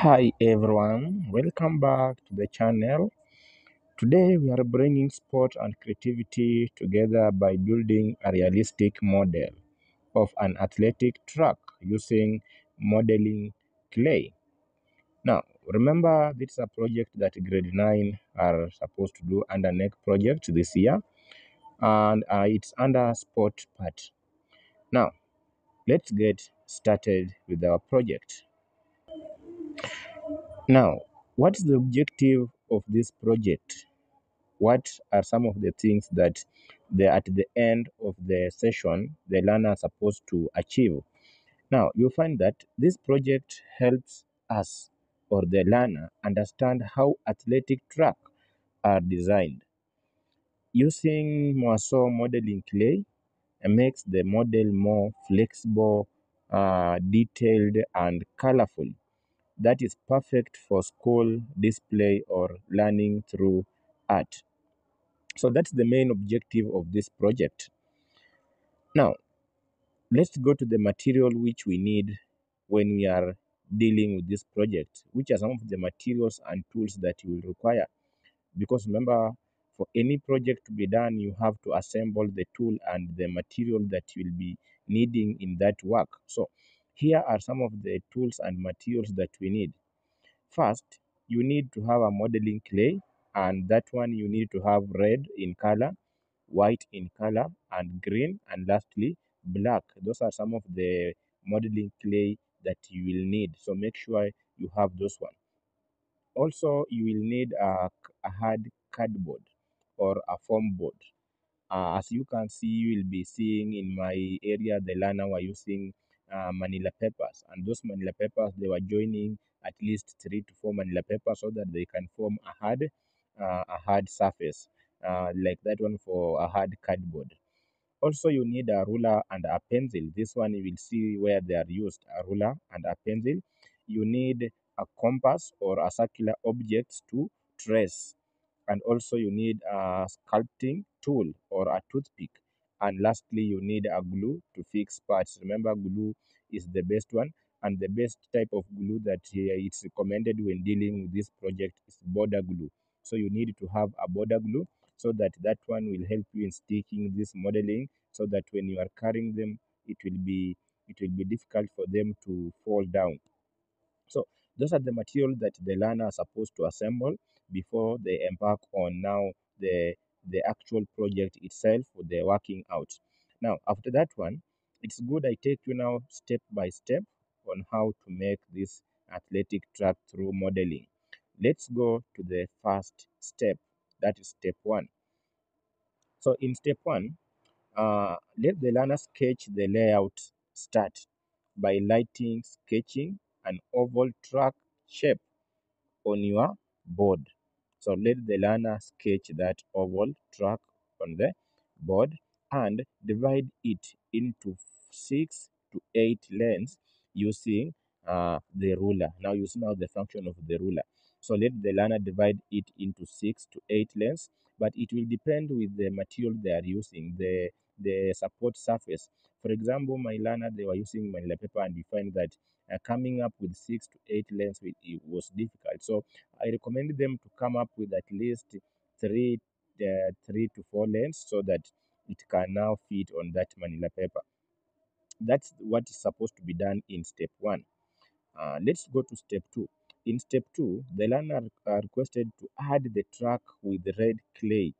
Hi everyone, welcome back to the channel. Today we are bringing sport and creativity together by building a realistic model of an athletic track using modeling clay. Now, remember this is a project that grade 9 are supposed to do under KNEC project this year, and it's under sport part. Now, let's get started with our project. Now, what's the objective of this project? What are some of the things that at the end of the session the learner is supposed to achieve? Now, you find that this project helps us or the learner understand how athletic track are designed. Using Moisot modeling clay makes the model more flexible, detailed, and colorful. That is perfect for school display or learning through art. So that's the main objective of this project. Now, let's go to the material which we need when we are dealing with this project, which are some of the materials and tools that you will require. Because remember, for any project to be done, you have to assemble the tool and the material that you will be needing in that work. So here are some of the tools and materials that we need. First, you need to have a modeling clay, and that one you need to have red in color, white in color, and green, and lastly black. Those are some of the modeling clay that you will need, so make sure you have those one. Also, you will need a hard cardboard or a foam board. As you can see, you will be seeing in my area the learner were using manila papers, and those manila papers they were joining at least 3 to 4 manila papers so that they can form a hard surface like that one for a hard cardboard. Also, you need a ruler and a pencil. This one you will see where they are used, a ruler and a pencil. You need a compass or a circular object to trace. And also you need a sculpting tool or a toothpick. And lastly, you need a glue to fix parts. Remember, glue is the best one. And the best type of glue that it's recommended when dealing with this project is border glue. So you need to have a border glue so that that one will help you in sticking this modeling so that when you are carrying them it will be difficult for them to fall down. So those are the materials that the learner are supposed to assemble before they embark on now the actual project itself for the working out. Now after that one, it's good I take you now step by step on how to make this athletic track through modeling. Let's go to the first step, that is step one. So in step one, let the learner sketch the layout. Start by lighting, sketching an oval track shape on your board. So let the learner sketch that oval track on the board and divide it into 6 to 8 lanes using the ruler. Now you see now the function of the ruler. So let the learner divide it into 6 to 8 lanes, but it will depend with the material they are using, the support surface. For example, my learner they were using manila paper, and we find that coming up with 6 to 8 lanes it was difficult. So I recommend them to come up with at least three, 3 to 4 lanes so that it can now fit on that manila paper. That's what is supposed to be done in step one. Let's go to step two. In step two, the learner are requested to add the track with red clay.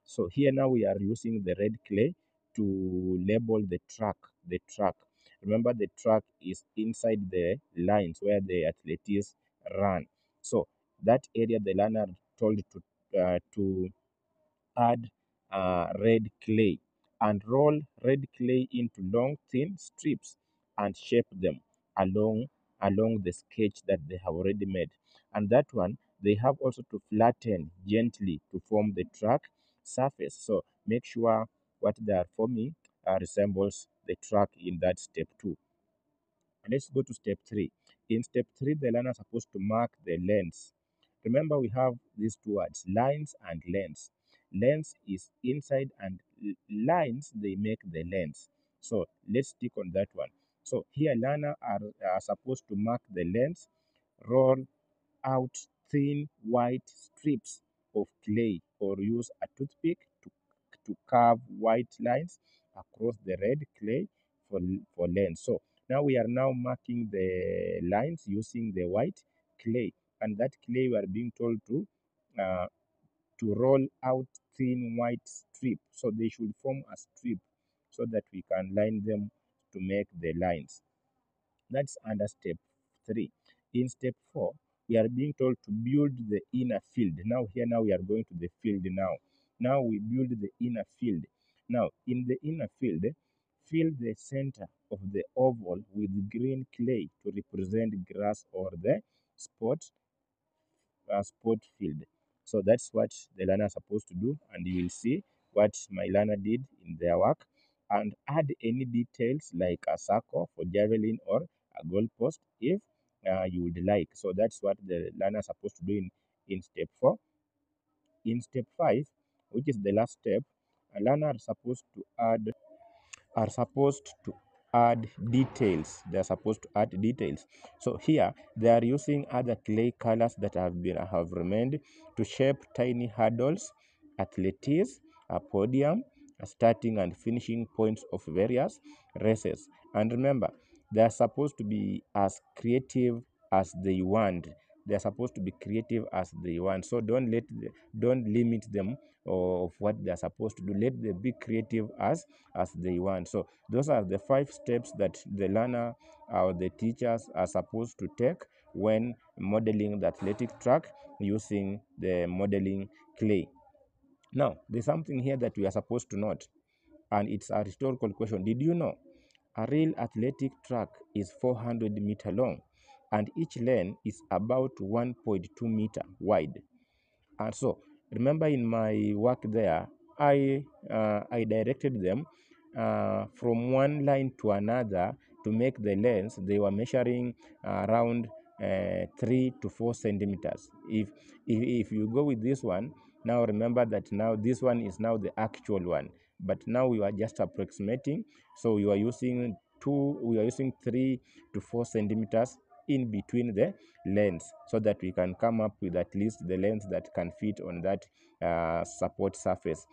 So here now we are using the red clay to label the track. The track. Remember the track is inside the lines where the athletes run. So that area the learner told to add red clay and roll red clay into long thin strips and shape them along the sketch that they have already made. And that one they have also to flatten gently to form the track surface. So make sure what they are forming resembles the track in that step two. And let's go to step three. In step three, the learner is supposed to mark the lens. Remember, we have these two words, lines and lens. Lens is inside, and lines they make the lens. So let's stick on that one. So here, learner are supposed to mark the lens roll out thin white strips of clay or use a toothpick to carve white lines across the red clay for length. So now we are now marking the lines using the white clay, and that clay we are being told uh, to roll out thin white strip. So they should form a strip so that we can line them to make the lines. That's under step 3. In step 4, we are being told to build the inner field. Now we are going to the field now. Now we build the inner field. Now, in the inner field, fill the center of the oval with green clay to represent grass or the spot sport field. So that's what the learner is supposed to do, and you will see what my learner did in their work, and add any details like a circle for javelin or a goalpost if you would like. So that's what the learner is supposed to do in step 4. In step 5, which is the last step, a learner is supposed to add details. They are supposed to add details. So here they are using other clay colors that have remained to shape tiny hurdles, athletics, a podium, a starting and finishing points of various races. And remember, they are supposed to be as creative as they want. They are supposed to be creative as they want. So don't limit them of what they are supposed to do. Let them be creative as they want. So those are the 5 steps that the learner or the teachers are supposed to take when modeling the athletic track using the modeling clay. Now, there's something here that we are supposed to note, and it's a rhetorical question. Did you know a real athletic track is 400-meter long, and each lane is about 1.2-meter wide? And so, remember in my work there, I directed them from one line to another to make the length. They were measuring around 3 to 4 centimeters. If you go with this one, now remember that now this one is now the actual one, but now we are just approximating. So we are using 3 to 4 centimeters in between the lengths so that we can come up with at least the length that can fit on that support surface.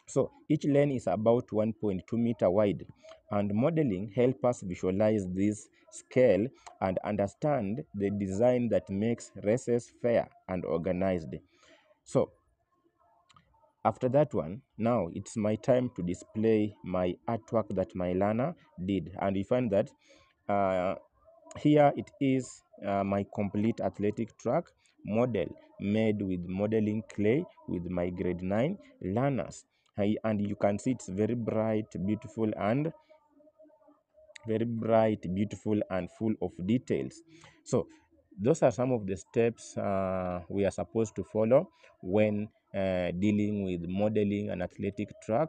So each lane is about 1.2-meter wide, and modeling help us visualize this scale and understand the design that makes races fair and organized. So after that one, now it's my time to display my artwork that my learner did, and you find that uh, here it is my complete athletic track model made with modeling clay with my grade 9 learners. And you can see it's very bright, beautiful, and full of details. So those are some of the steps we are supposed to follow when dealing with modeling an athletic track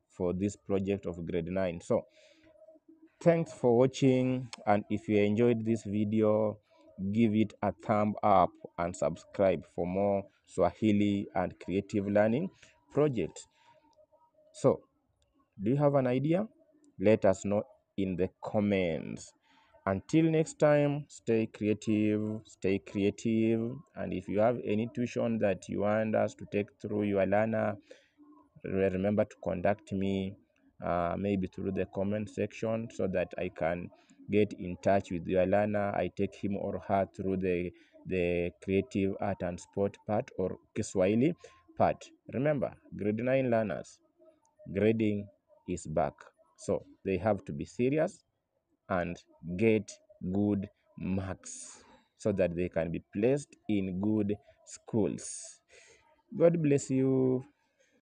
for this project of grade 9. So thanks for watching, and if you enjoyed this video, give it a thumb up and subscribe for more Swahili and creative learning projects. So, do you have an idea? Let us know in the comments. Until next time, stay creative, and if you have any tuition that you want us to take through your learner, remember to contact me maybe through the comment section so that I can get in touch with your learner. I take him or her through the creative art and sport part or Kiswahili part. Remember, grade 9 learners, grading is back. So they have to be serious and get good marks so that they can be placed in good schools. God bless you.